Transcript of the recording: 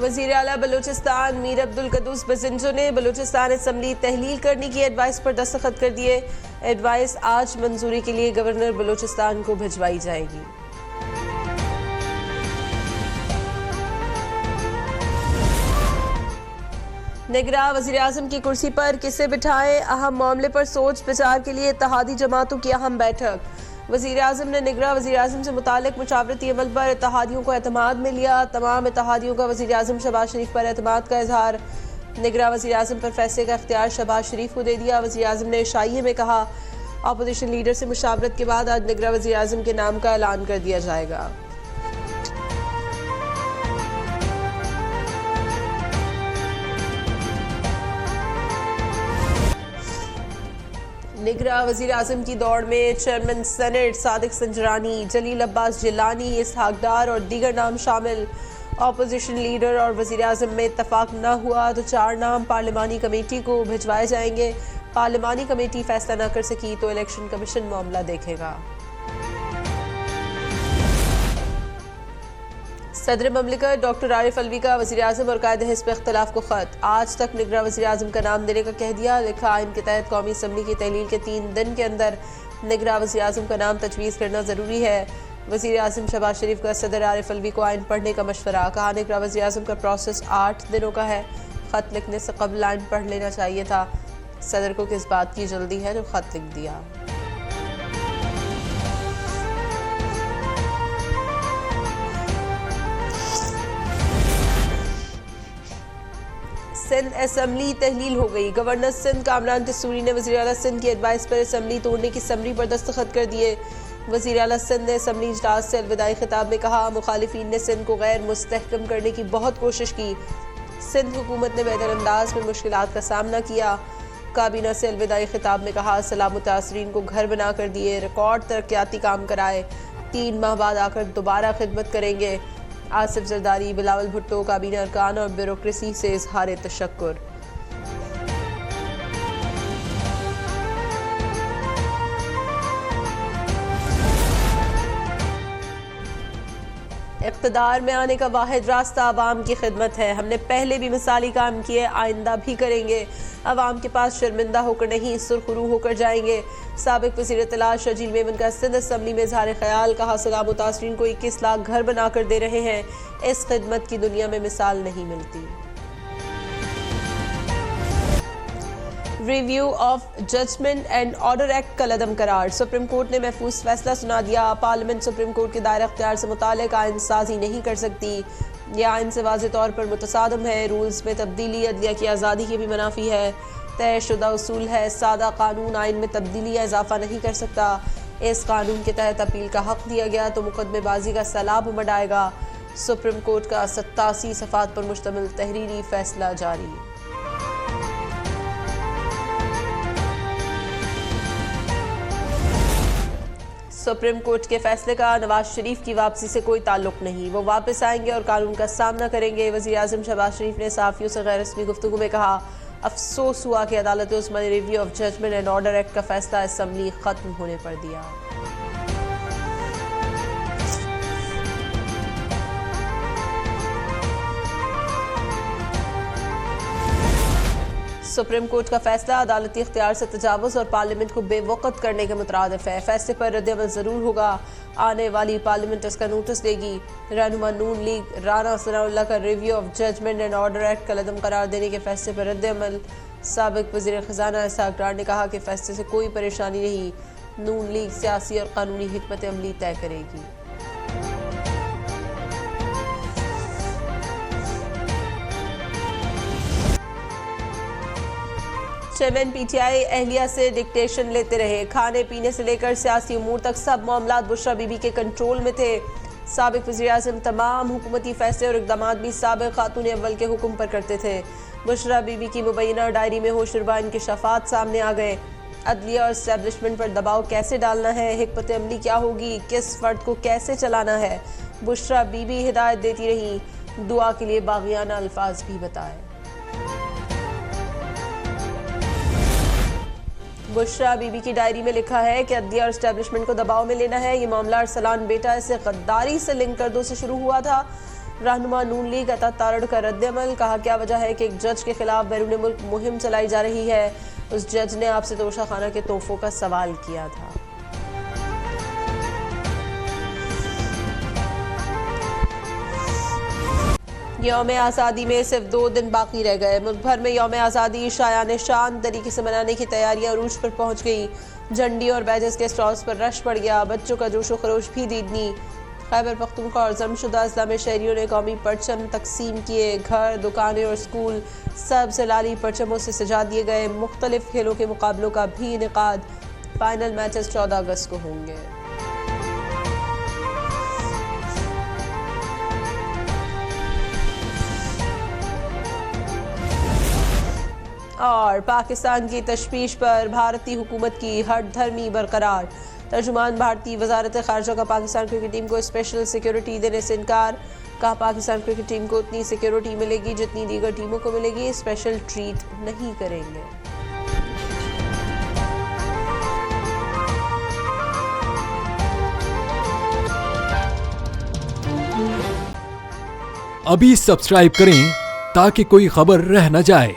वज़ीर आला बलूचिस्तान मीर अब्दुल कदूस बजिंजो ने बलूचिस्तान असम्बली तहलील करने की एडवाइस पर दस्तखत कर दिए। एडवाइस आज मंजूरी के लिए गवर्नर बलूचिस्तान को भिजवाई जाएगी। निगरां वज़ीर आज़म की कुर्सी पर किसे बिठाएं, अहम मामले पर सोच विचार के लिए इत्तेहादी जमातों की अहम बैठक। वज़ीर आज़म ने निगरां वज़ीर आज़म से मुतालिक मुशावरती अमल पर इत्तेहादियों को एतमाद में लिया। तमाम इत्तेहादियों का वज़ीर आज़म शहबाज शरीफ पर एतमाद का इजहार। निगरां वज़ीर आज़म पर फैसले का इख्तियार शहबाज शरीफ को दे दिया। वज़ीर आज़म ने शाइये में कहा, अपोजिशन लीडर से मुशावरत के बाद आज निगरां वज़ीर आज़म के नाम का ऐलान कर दिया जाएगा। निगरां वज़ीर आज़म की दौड़ में चेयरमैन सेनेट सादिक संजरानी, जलील अब्बास जिलानी, इसहाक डार और दीगर नाम शामिल। अपोजिशन लीडर और वज़ीर आज़म में इत्तफाक न हुआ तो 4 नाम पार्लिमानी कमेटी को भिजवाए जाएंगे। पार्लिमानी कमेटी फैसला न कर सकी तो इलेक्शन कमीशन मामला देखेगा। सदर ममलिकत डॉक्टर आरिफ अलवी का वज़ीर आज़म और कायदे हिज़्ब इख्तिलाफ को ख़त। आज तक निगरां वज़ीर आज़म का नाम देने का कह दिया। लिखा, आइन के तहत कौमी असम्बली की तहलील के 3 दिन के अंदर निगरां वज़ीर आज़म का नाम तजवीज़ करना ज़रूरी है। वज़ीर आज़म शहबाज शरीफ का सदर आरिफ अलवी को आइन पढ़ने का मशवरा। कहा, निगरां वज़ीर आज़म का प्रोसेस 8 दिनों का है। ख़त लिखने से कबल आइन पढ़ लेना चाहिए था। सदर को किस बात की जल्दी है जो ख़त लिख दिया। सिंध असम्बली तहलील हो गई। गवर्नर सिंध कामरान तसूरी ने वज़ीर आला सिंध की एडवाइस पर असम्बली तोड़ने की समरी पर दस्तखत कर दिए। वज़ीर आला सिंध ने असम्बली इजलास से अलविदाई खिताब में कहा, मुखालिफिन ने सिंध को गैर मुस्तहकम करने की बहुत कोशिश की। सिंध हुकूमत ने बेहतर अंदाज में मुश्किलात का सामना किया। काबीना से अलविदाई खिताब में कहा, सलाह मुतासरीन को घर बना कर दिए, रिकॉर्ड तरक्याती काम कराए, 3 माह बाद आकर दोबारा खिदमत करेंगे। आसिफ जरदारी, बिलावल भुट्टो, काबीना अरकान और ब्यूरोक्रेसी से इजहार तशक्कुर। इक़्तिदार में आने का वाहिद रास्ता अवाम की खिदमत है। हमने पहले भी मिसाली काम किए, आइंदा भी करेंगे। अवाम के पास शर्मिंदा होकर नहीं, सुरखरू होकर जाएंगे। साबिक वज़ीर इत्तलात शजील मेमन का सिंध असम्बली में इज़हार ख़याल। कहा, सलाह मुतासरीन को 21 लाख घर बनाकर दे रहे हैं। इस खिदमत की दुनिया में मिसाल नहीं मिलती। Review of judgment and order act का लदम करार। सुप्रीम कोर्ट ने महफूज फैसला सुना दिया। पार्लियामेंट सुप्रीम कोर्ट के दायरा अख्तियार से मुतालिक आइन साजी नहीं कर सकती। यह आइन से वाज़ेह तौर पर मुतसादम है। रूल्स में तब्दीली अदलिया की आज़ादी की भी मुनाफी है। तयशुदा उसूल है, सादा कानून आइन में तब्दीली या इजाफा नहीं कर सकता। इस कानून के तहत अपील का हक दिया गया तो मुकदमेबाजी का सैलाब उमड़ आएगा। सुप्रीम कोर्ट का 87 सफ़ात पर मुश्तमिल तहरीरी फैसला जारी। सुप्रीम कोर्ट के फैसले का नवाज शरीफ की वापसी से कोई ताल्लुक नहीं। वो वापस आएंगे और कानून का सामना करेंगे। वज़ीर आज़म शहबाज शरीफ ने सहाफ़ियों से गैर रस्मी गुफ्तगू में कहा, अफसोस हुआ कि अदालत उस्मा ने review of judgment and order act का फैसला असम्बली खत्म होने पर दिया। सुप्रीम कोर्ट का फैसला अदालती इख्तियार से तजावुज़ और पार्लियामेंट को बेवक़्त करने के मुतरादिफ है। फैसले पर रद्द-ए-अमल ज़रूर होगा। आने वाली पार्लियामेंट इसका नोटिस देगी। रहनुमा नून लीग राना सनाउल्लाह का review of judgment and order act का लदम करार देने के फैसले पर रद्द-ए-अमल। साबिक वज़ीर ख़ज़ाना इसहाक डार ने कहा कि फैसले से कोई परेशानी नहीं, नून लीग सियासी और कानूनी हिकमत अमली तय करेगी। चेयरमैन पीटीआई अहलिया से डिक्टेशन लेते रहे। खाने पीने से लेकर सियासी उमूर तक सब मामलात बुशरा बीबी के कंट्रोल में थे। साबिक वज़ीर आज़म तमाम हुकूमती फैसले और इक़दामात भी साबिक खातून अव्वल के हुक्म पर करते थे। बुशरा बीबी की मुबैना डायरी में होशरुबा इंकशाफात सामने आ गए। अदलिया और इस्टेब्लिशमेंट पर दबाव कैसे डालना है, हिकमत अमली क्या होगी, किस फर्द को कैसे चलाना है, बुशरा बीबी हिदायत देती रही। दुआ के लिए बागियाना अल्फाज भी बताए। बुशरा बीबी की डायरी में लिखा है कि अदलिया और इस्टेब्लिशमेंट को दबाव में लेना है। ये मामला अरसलान बेटा इसे गद्दारी से लिंक कर दो से शुरू हुआ था। रहनुमा नून लीग अता तारड़ का रद्द-ए-अमल, कहा क्या वजह है कि एक जज के खिलाफ बैरून मुल्क मुहिम चलाई जा रही है। उस जज ने आपसे तोशा खाना के तोहफों का सवाल किया था। यौम आज़ादी में सिर्फ 2 दिन बाकी रह गए। मुल्क भर में यौम आज़ादी शायान शान तरीके से मनाने की तैयारियां अरूज पर पहुंच गई। झंडी और बैजेस के स्टॉल्स पर रश पड़ गया। बच्चों का जोशो खरोश भी दीदनी। खैबर पख्तूनख्वा और जमशुदा अजला में शहरियों ने कौमी परचम तकसीम किए। घर, दुकानें और स्कूल सब सलाली परचमों से सजा दिए गए। मुख्तलिफ खेलों के मुकाबलों का भी इनेकाद। फाइनल मैचेस 14 अगस्त को होंगे। और पाकिस्तान की तशवीश पर भारतीय हुकूमत की हट धर्मी बरकरार। तर्जुमान भारतीय वजारत खारजा का पाकिस्तान क्रिकेट टीम को स्पेशल सिक्योरिटी देने से इनकार। कहा पाकिस्तान क्रिकेट टीम को उतनी सिक्योरिटी मिलेगी जितनी दीगर टीमों को मिलेगी, स्पेशल ट्रीट नहीं करेंगे। अभी सब्सक्राइब करें ताकि कोई खबर रह न जाए।